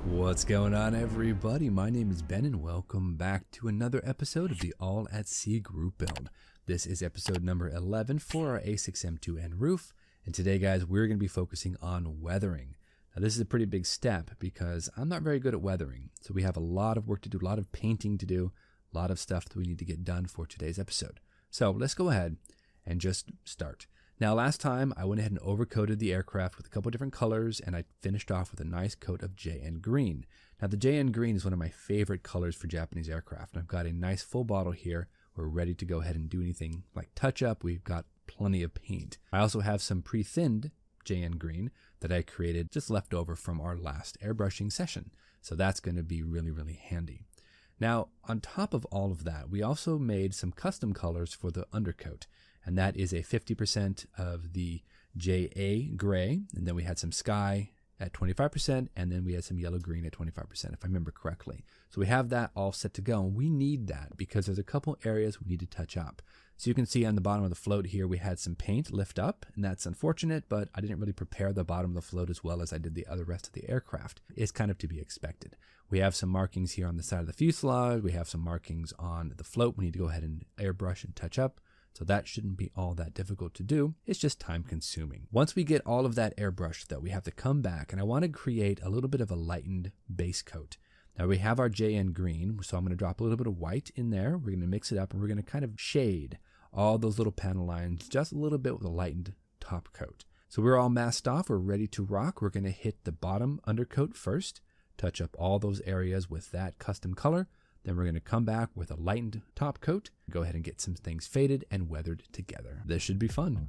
What's going on, everybody? My name is Ben and welcome back to another episode of the All at Sea group build. This is episode number 11 for our A6M2-N Rufe, and today, guys, we're going to be focusing on weathering. Now, this is a pretty big step because I'm not very good at weathering, so we have a lot of work to do, a lot of painting to do, a lot of stuff that we need to get done for today's episode. So let's go ahead and just start. Now, last time I went ahead and overcoated the aircraft with a couple different colors, and I finished off with a nice coat of IJN Green. Now, the IJN Green is one of my favorite colors for Japanese aircraft, and I've got a nice full bottle here. We're ready to go ahead and do anything like touch up. We've got plenty of paint. I also have some pre-thinned IJN Green that I created just left over from our last airbrushing session. So that's going to be really, really handy. Now, on top of all of that, we also made some custom colors for the undercoat. And that is a 50% of the JA gray, and then we had some sky at 25%, and then we had some yellow green at 25%, if I remember correctly. So we have that all set to go, and we need that because there's a couple areas we need to touch up. So you can see on the bottom of the float here, we had some paint lift up, and that's unfortunate, but I didn't really prepare the bottom of the float as well as I did the other rest of the aircraft. It's kind of to be expected. We have some markings here on the side of the fuselage. We have some markings on the float. We need to go ahead and airbrush and touch up. So that shouldn't be all that difficult to do. It's just time consuming. Once we get all of that airbrushed though, we have to come back and I want to create a little bit of a lightened base coat. Now we have our IJN Green, so I'm going to drop a little bit of white in there. We're going to mix it up and we're going to kind of shade all those little panel lines just a little bit with a lightened top coat. So we're all masked off. We're ready to rock. We're going to hit the bottom undercoat first, touch up all those areas with that custom color. Then we're going to come back with a lightened top coat, go ahead and get some things faded and weathered together. This should be fun.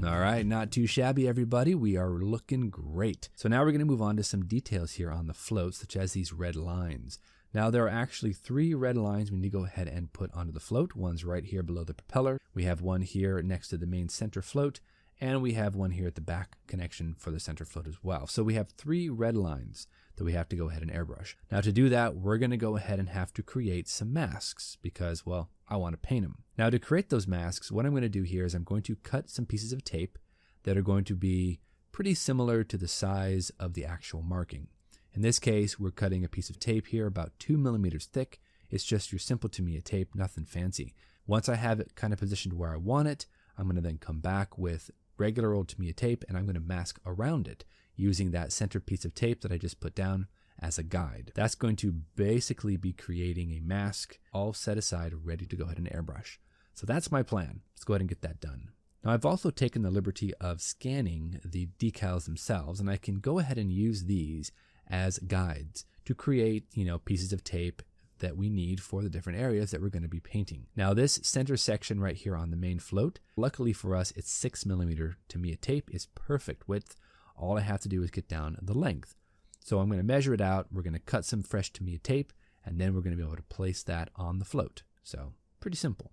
All right, not too shabby, everybody. We are looking great. So now we're going to move on to some details here on the float, such as these red lines. Now there are actually 3 red lines we need to go ahead and put onto the float. One's right here below the propeller. We have one here next to the main center float, and we have one here at the back connection for the center float as well. So we have 3 red lines that we have to go ahead and airbrush. Now to do that, we're going to go ahead and have to create some masks because, well, I want to paint them. Now to create those masks, what I'm going to do here is I'm going to cut some pieces of tape that are going to be pretty similar to the size of the actual marking. In this case, we're cutting a piece of tape here about 2 millimeters thick. It's just your simple Tamiya tape, nothing fancy. Once I have it kind of positioned where I want it, I'm going to then come back with regular old Tamiya tape and I'm going to mask around it using that center piece of tape that I just put down as a guide. That's going to basically be creating a mask all set aside, ready to go ahead and airbrush. So that's my plan. Let's go ahead and get that done. Now I've also taken the liberty of scanning the decals themselves, and I can go ahead and use these as guides to create, pieces of tape that we need for the different areas that we're going to be painting. Now this center section right here on the main float, luckily for us, it's 6 millimeter Tamiya tape. It's perfect width. All I have to do is get down the length. So I'm going to measure it out. We're going to cut some fresh Tamiya tape, and then we're going to be able to place that on the float. So pretty simple.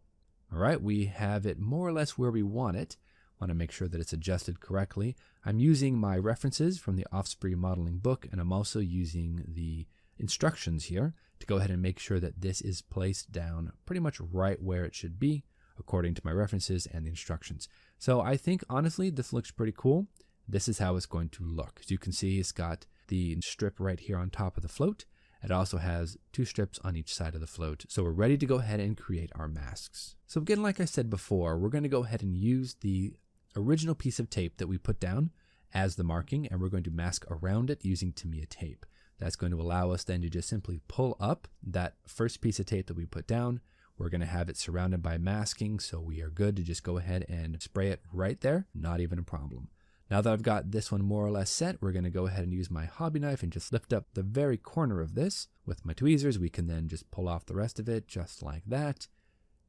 All right, we have it more or less where we want it. Want to make sure that it's adjusted correctly. I'm using my references from the Offspring modeling book, and I'm also using the instructions here to go ahead and make sure that this is placed down pretty much right where it should be according to my references and the instructions. So I think honestly this looks pretty cool. this is how it's going to look. As you can see, it's got the strip right here on top of the float. It also has 2 strips on each side of the float. So we're ready to go ahead and create our masks. So again, like I said before, we're going to go ahead and use the original piece of tape that we put down as the marking, and we're going to mask around it using Tamiya tape. That's going to allow us then to just simply pull up that first piece of tape that we put down. We're going to have it surrounded by masking, so we are good to just go ahead and spray it right there. Not even a problem. Now that I've got this one more or less set, we're going to go ahead and use my hobby knife and just lift up the very corner of this. With my tweezers, we can then just pull off the rest of it just like that.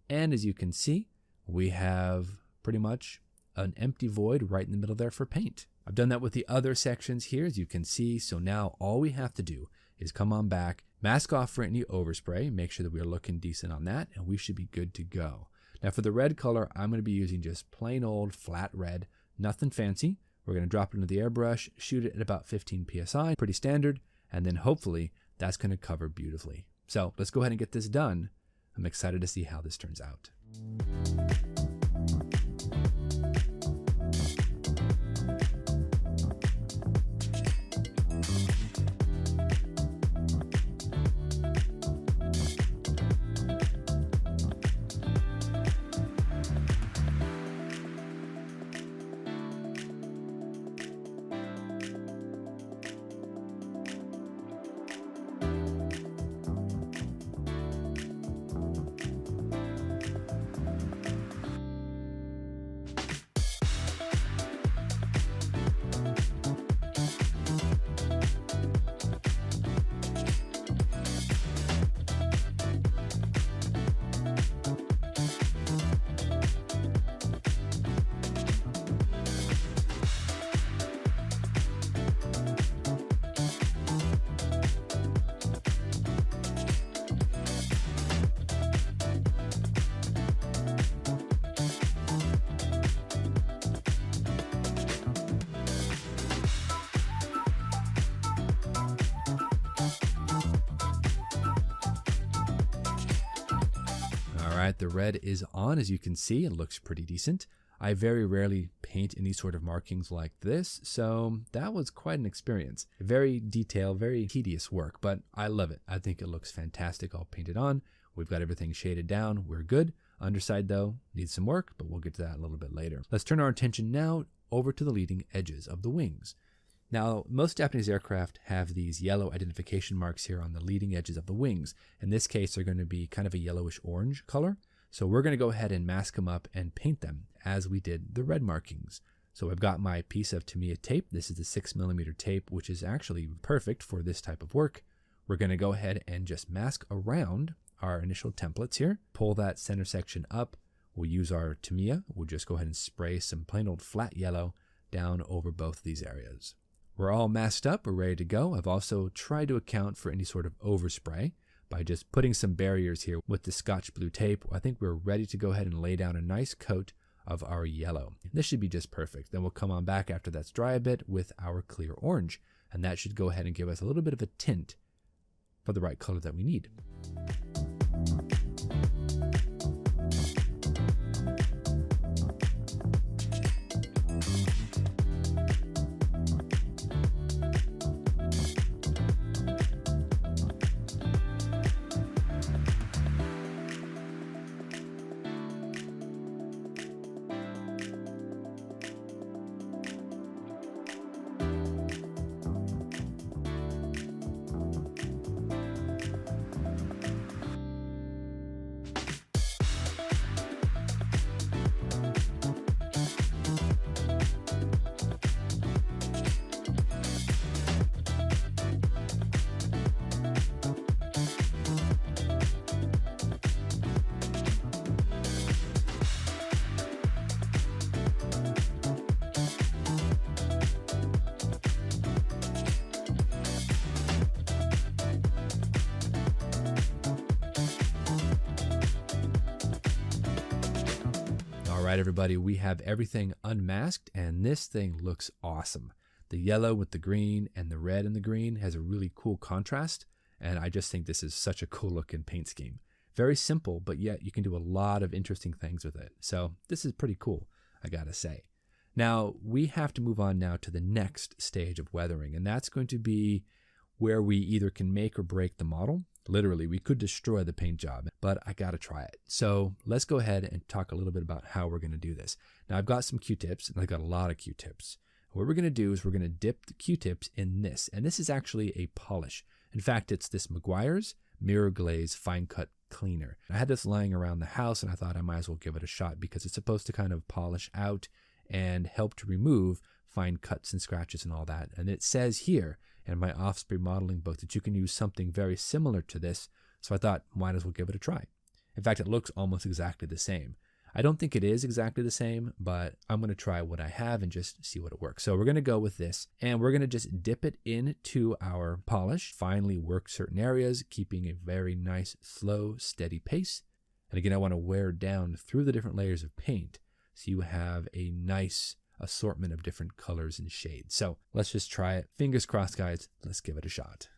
And as you can see, we have pretty much an empty void right in the middle there for paint. I've done that with the other sections here, as you can see. So now all we have to do is come on back, mask off for any overspray, make sure that we are looking decent on that, and we should be good to go. Now for the red color, I'm going to be using just plain old flat red, nothing fancy. We're going to drop it into the airbrush, shoot it at about 15 psi, pretty standard, and then hopefully that's going to cover beautifully. So let's go ahead and get this done. I'm excited to see how this turns out. Alright, the red is on. As you can see, it looks pretty decent. I very rarely paint any sort of markings like this, so that was quite an experience. Very detailed, very tedious work, but I love it. I think it looks fantastic all painted on. We've got everything shaded down. We're good. Underside though, needs some work, but we'll get to that a little bit later. Let's turn our attention now over to the leading edges of the wings. Now, most Japanese aircraft have these yellow identification marks here on the leading edges of the wings. In this case, they're going to be kind of a yellowish orange color. So we're going to go ahead and mask them up and paint them as we did the red markings. So I've got my piece of Tamiya tape. This is the 6mm tape, which is actually perfect for this type of work. We're going to go ahead and just mask around our initial templates here. Pull that center section up. We'll use our Tamiya. We'll just go ahead and spray some plain old flat yellow down over both of these areas. We're all masked up, we're ready to go. I've also tried to account for any sort of overspray by just putting some barriers here with the Scotch blue tape. I think we're ready to go ahead and lay down a nice coat of our yellow. This should be just perfect. Then we'll come on back after that's dry a bit with our clear orange, and that should go ahead and give us a little bit of a tint for the right color that we need. All right, everybody, we have everything unmasked, and this thing looks awesome. The yellow with the green and the red and the green has a really cool contrast, and I just think this is such a cool looking paint scheme. Very simple, but yet you can do a lot of interesting things with it. So this is pretty cool, I gotta say. Now, we have to move on now to the next stage of weathering, and that's going to be where we either can make or break the model. Literally, we could destroy the paint job, but I got to try it. So let's go ahead and talk a little bit about how we're going to do this. Now, I've got some Q-tips, and I've got a lot of Q-tips. What we're going to do is we're going to dip the Q-tips in this, and this is actually a polish. In fact, it's this Meguiar's Mirror Glaze Fine Cut Cleaner. I had this lying around the house, and I thought I might as well give it a shot because it's supposed to kind of polish out and help to remove fine cuts and scratches and all that. And it says here in my Offspray modeling book that you can use something very similar to this, so I thought, might as well give it a try. In fact, it looks almost exactly the same. I don't think it is exactly the same, but I'm going to try what I have and just see what it works. So we're going to go with this, and we're going to just dip it into our polish, finally work certain areas, keeping a very nice, slow, steady pace. And again, I want to wear down through the different layers of paint so you have a nice assortment of different colors and shades. So let's just try it. Fingers crossed, guys. Let's give it a shot.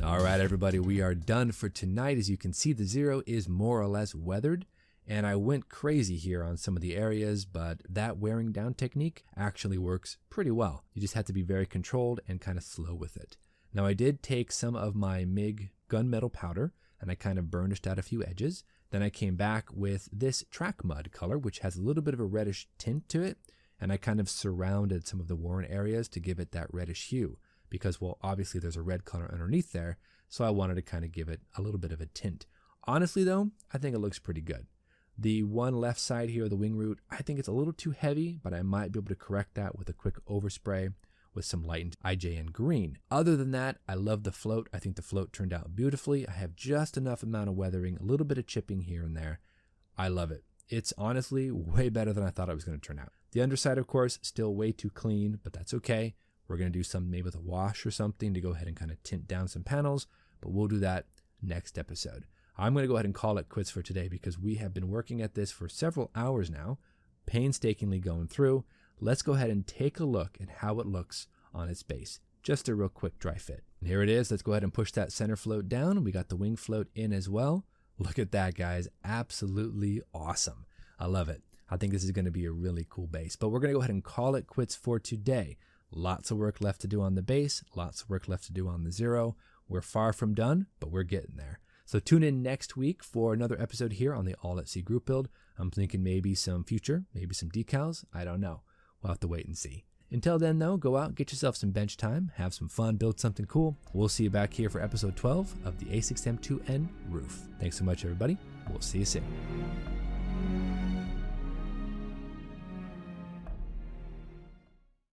All right, everybody, we are done for tonight. As you can see, the Zero is more or less weathered, and I went crazy here on some of the areas, but that wearing down technique actually works pretty well. You just have to be very controlled and kind of slow with it. Now, I did take some of my MIG gunmetal powder, and I kind of burnished out a few edges. Then I came back with this track mud color, which has a little bit of a reddish tint to it, and I kind of surrounded some of the worn areas to give it that reddish hue. Because, well, obviously there's a red color underneath there, so I wanted to kind of give it a little bit of a tint. Honestly, though, I think it looks pretty good. The one left side here, the wing root, I think it's a little too heavy, but I might be able to correct that with a quick overspray with some lightened IJN Green. Other than that, I love the float. I think the float turned out beautifully. I have just enough amount of weathering, a little bit of chipping here and there. I love it. It's honestly way better than I thought it was going to turn out. The underside, of course, still way too clean, but that's okay. We're going to do something maybe with a wash or something to go ahead and kind of tint down some panels, but we'll do that next episode. I'm going to go ahead and call it quits for today because we have been working at this for several hours now, painstakingly going through. Let's go ahead and take a look at how it looks on its base. Just a real quick dry fit. And here it is. Let's go ahead and push that center float down. We got the wing float in as well. Look at that, guys. Absolutely awesome. I love it. I think this is going to be a really cool bass. But we're going to go ahead and call it quits for today. Lots of work left to do on the bass, lots of work left to do on the Zero. We're far from done, but we're getting there. So tune in next week for another episode here on the All at Sea group build. I'm thinking maybe some future, maybe some decals. I don't know. We'll have to wait and see. Until then, though, go out, get yourself some bench time, have some fun, build something cool. We'll see you back here for episode 12 of the A6M2-N Rufe. Thanks so much, everybody. We'll see you soon.